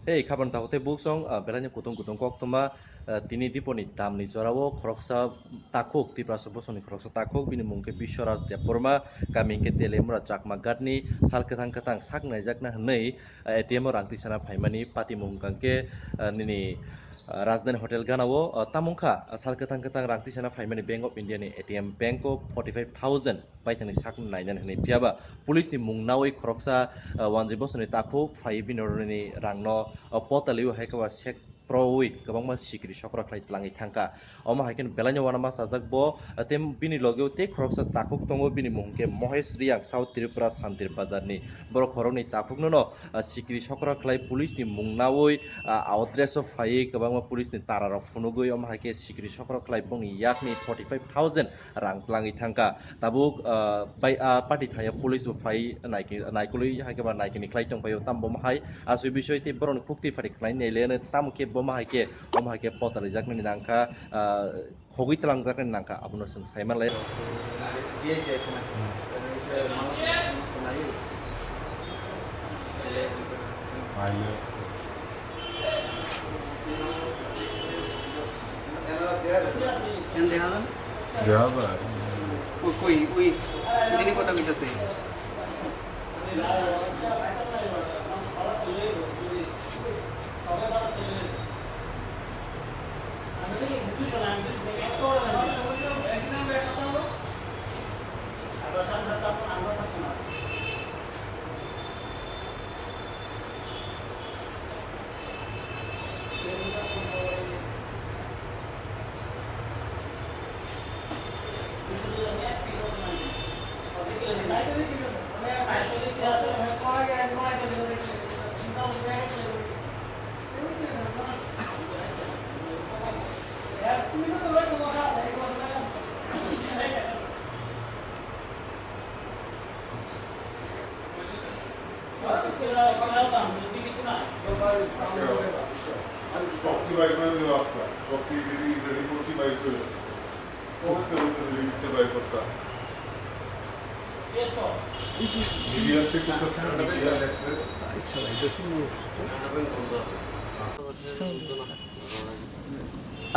Hey, kapan tahu teh buksong belanya kutung kok tuma tini diponi tam ni jorawo koroksa takuk ti prasa bosoni koroksa takuk bini mungke bishoras dia porma kami ke telemura cakma gatni sal ketang sak najak na nei ATM orang tisana faimani pati mungkang ke nini Rajdhani Hotel Ganawo tamungka sal ketang rang tisana faimani Bank of India ni ATM Bank of 45,000 baitani sak nainan hene piaba pulis ni mungnawi koroksa wanji bosoni takuk fai binoroni rangno potaliu haikawa sek prowi kabangma sikri sokra khlai tlangi thangka oma haiken belanya wanama sajak bo tem bini logeu te khoroksa takuk tongo bini mungke Mohesh Riang South Tripura Santir Bazar ni borok khorokni takuk no sikri sokra khlai police ni mungnawi address of fai kabangma police ni tarara funugui oma haike sikri sokra khlai bongni yakni 45,000 rang tlangi thangka tabuk bai party thaya police bo fai naikului haikeba naikini khlai tongpayo tambo mahai asui বিষয় তে বরণ কুক্তি ফারি খাই নেলেন তামুকে বমাহাইকে অমাহাইকে পতালি জাকনি নাংকা হগৈ তলাং জাকনি নাংকা আপনো जों সাইমালে ini kota kita sih.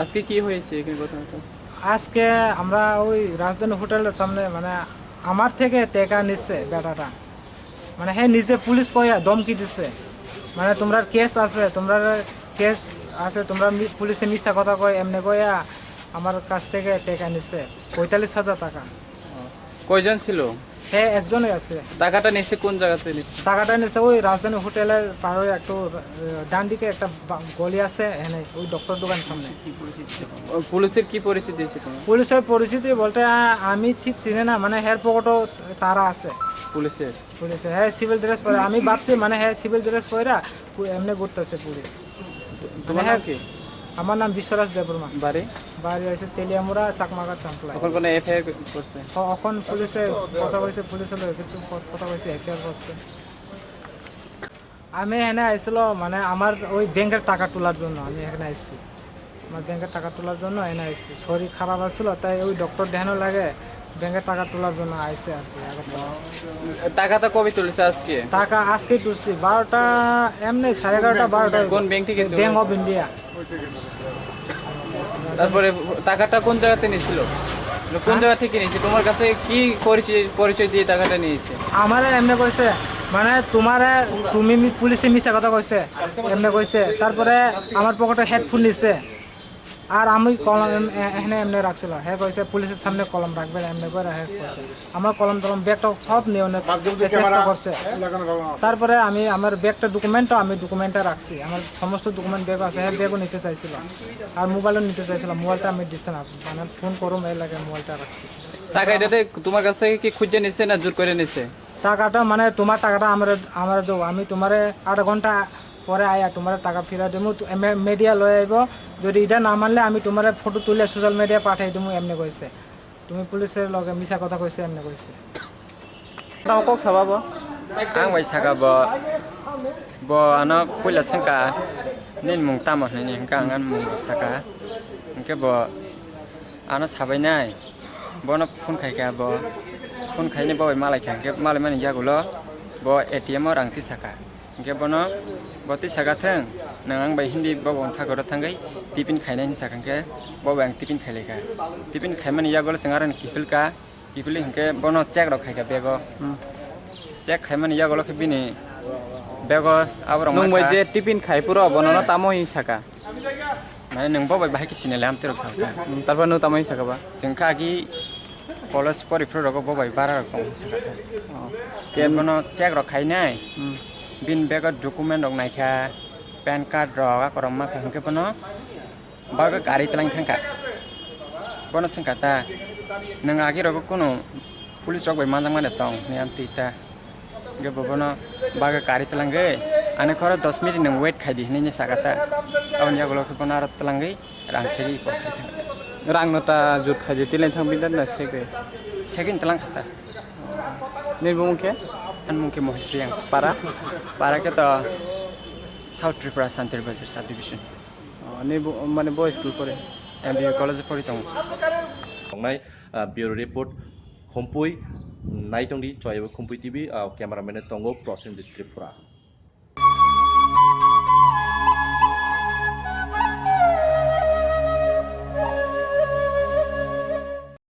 আজকে কি হয়েছে এখানে ঘটনাটা? আজকে আমরা ওই রাজধানী হোটেলের সামনে মানে আমার থেকে টাকা নিচ্ছে বেটাটা, মানে হ্যাঁ নিজে পুলিশ কয়া ধমকি দিচ্ছে, মানে তোমরা কেস আছে তোমরা পুলিশে মিথ্যা কথা কয় এমনি কয়া আমার কাছ থেকে টাকা নিচ্ছে 45,000 টাকা। কয়জন ছিল? হ্যাঁ একজনই আছে। টাকাটা নিচ্ছে কোন জায়গাতে নিচ্ছে? টাকাটা নিচ্ছে ওই রাজধানী হোটেলের পাড়ে একটু ডান দিকে একটা গলি আছে, এখানে ওই ডক্টর দোকানের সামনে। পুলিশের কি পরিচিতি দিয়েছে? পুলিশের পরিচিতি বলতে আমি ঠিক চিনি না, মানে হেয়ার পকেটও তারা আছে পুলিশে। হ্যাঁ সিভিল ড্রেস পরে, আমি ভাবছি মানে হ্যাঁ সিভিল ড্রেস পরে এমনি ঘুরতেছে পুলিশ। তোমার নাম কি? আমার নাম বিশ্বরাজ দেববর্মা। বাড়ি আছে তেলিয়ামুড়া চাকমাঘাট চাম্পলা। এখন কোনো এফআইআর করছে? এখন পুলিশে কথা কইছে, পুলিশের কিছু কথা কইছে এফআইআর করছে। আমি এখানে আইছিল মানে আমার ওই ব্যাংকের টাকা তোলার জন্য আমি এখানে আসছি, আমার ব্যাংকের টাকা তোলার জন্য এখানে আসছি। শরীর খারাপ আছিল তাই ওই ডক্টর দেখানো লাগে, ব্যাংকের টাকা তোলার জন্য আইছে আর কি। টাকাটা কবে তুলেছে? আজকে? টাকা আজকেই তুলছি 12টা এমনি 11:30 12টা। কোন ব্যাংক থেকে? Bank of India. তারপরে টাকাটা কোন জায়গাতে নিয়েছিল? কোন জায়গা থেকে নিয়েছে? তোমার কাছে কি পরিচয় দিয়ে টাকাটা নিয়েছে? আমার এমনি কইছে মানে তুমি পুলিশে মিথ্যা কথা কইছে এমনি কইছে। তারপরে আমার পকেটে হেডফোন নিচ্ছে আর আমি কলম এখানে এমনি রাখছিল। হ্যাঁ কইছে পুলিশের সামনে কলম রাখবেন এমনি করে। হ্যাঁ কইছে আমার কলম ব্যাগটা সব নিয়ে চেষ্টা করছে। তারপরে আমি আমার ব্যাগটা ডকুমেন্টটা রাখছি, আমার সমস্ত ডকুমেন্ট ব্যাগ আছে। হ্যাঁ ব্যাগও নিতে চাইছিল আর মোবাইলও নিতে চাইছিলাম, মোবাইলটা আমি দিচ্ছি না, মানে ফোন করুম এই লাগে মোবাইলটা রাখছি। টাকা এটাতে তোমার কাছ থেকে কি খুঁজে নিচ্ছে না জোর করে নিচ্ছে? টাকাটা মানে তোমার টাকাটা আমার দেবো, আমি তোমার 8 ঘন্টা পরে আয়া তোমার টাকা ফিরা দেবো, মিডিয়া লয়ে আইব। যদি এটা না মানলে আমি তোমার ফটো তুলে সোশ্যাল মিডিয়া পাঠাই দেবো এমনি কইছে। তুমি পুলিশের লগে মিছা কথা কইছে এমনি কইছে। Cock Sabab ang wai saka bo ano pula sangka nin mung tamo ni hangka ngan mung saka hangke bo ano sabai nai bo no phone khai ka bo phone khai ni bo malai khang ke malai mani jagulo bo ATM rang ti saka hingke bono boti sakatheng nang bai hindi bobon thagoro thangai tiffin khainani sakangke bo bang tiffin khaileka tiffin khaimani yagol sengaran kifilka kifili hingke bono check rok khaika bego check khaimani yagol ke bini bego abrong nung bai je tiffin khai puro bonono tamoi saka mane nang bo bai bahai ki sinele am terok sakta tarpor nu tamoi saka ba jengka gi college pori pro rok bo bai bara rok kong sakata ke bono check rok khainai bin bego document rok naikha pan card rok akorong ma hingke bono baga gari telang thangka bono sangkata nang agi rok kono police rok bai mandang mane tong ni am tita ge bono baga gari telangai ane khoro 10 minute nang wait khai di ni sakata awan ya golo ke bono ar telangai rang segi ko khai thang rang nota jut khaje tilen thang bidan na seke segin telang khata ni bumke an mungke mohsriang para para ke to South Tripura Santir Bazar subdivision ni mane boy school pore MBA college pori tong tongnai bureau report khompui nai tongdi choibo khompui tv cameraman tongo Prosenjit Tripura